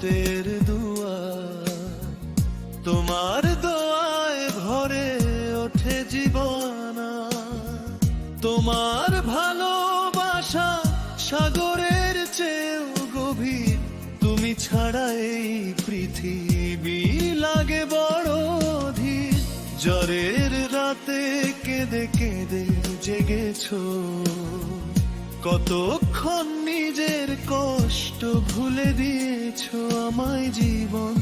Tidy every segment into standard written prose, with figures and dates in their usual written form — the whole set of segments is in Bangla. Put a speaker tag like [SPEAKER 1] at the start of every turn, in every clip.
[SPEAKER 1] রহমতের দুয়ার, তোমার দোয়ায় ভরে ওঠে জীবনা। তোমার ভালোবাসা সাগরের চেয়েও গভীর, তুমি ছাড়া এই পৃথিবী লাগে বড় ধীর। জ্বরের রাতে কেঁদে কেঁদে জেগেছো, কতক্ষণ নিজের কষ্ট ভুলে দিয়েছো আমায় জীবন।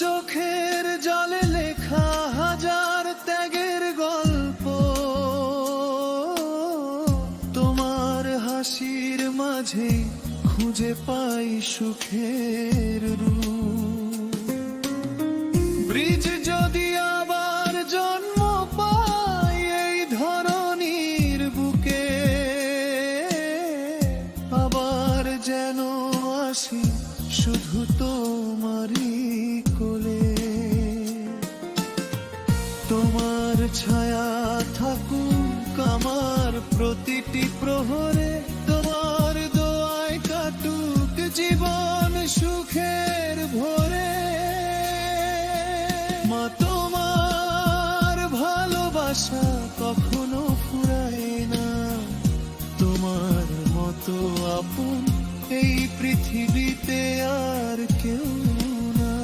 [SPEAKER 1] চোখের জলে লেখা হাজার ত্যাগের গল্প, তোমার হাসির মাঝে খুঁজে পাই সুখের রূপ। ব্রিজ যদি আবার জন্ম পাই এই ধরনীর বুকে, আবার যেন আসি শুধু তোমারই কোলে। তোমার ছায়া থাকুক আমার প্রতিটি প্রহরে, তোমার দোয়ায় কাটুক জীবন সুখের ভরে। মা তোমার ভালোবাসা কখনো ফুরায় না, তোমার মতো আপন এই পৃথিবীতে আর কেউ না।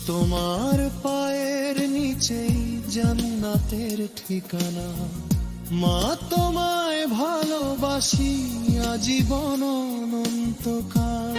[SPEAKER 1] তোমার পায়ের নিচেই জান্নাতের ঠিকানা, মা তোমায় ভালোবাসি আজীবন অনন্তকাল।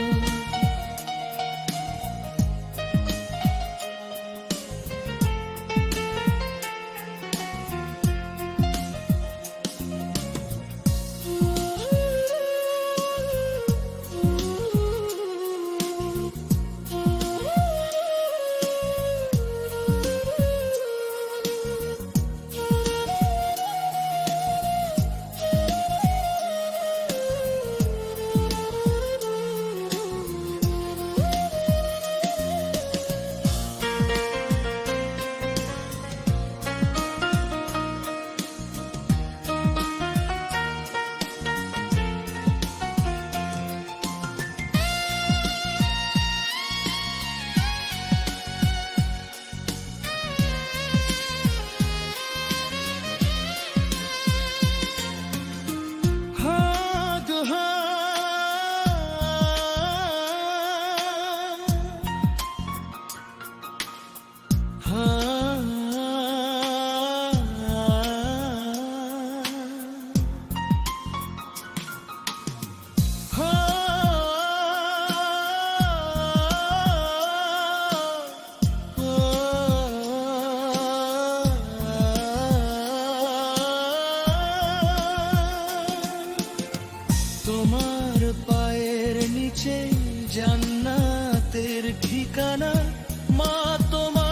[SPEAKER 1] তোমার পায়ের নিচে জান্নাতের ঠিকানা, মা তোমার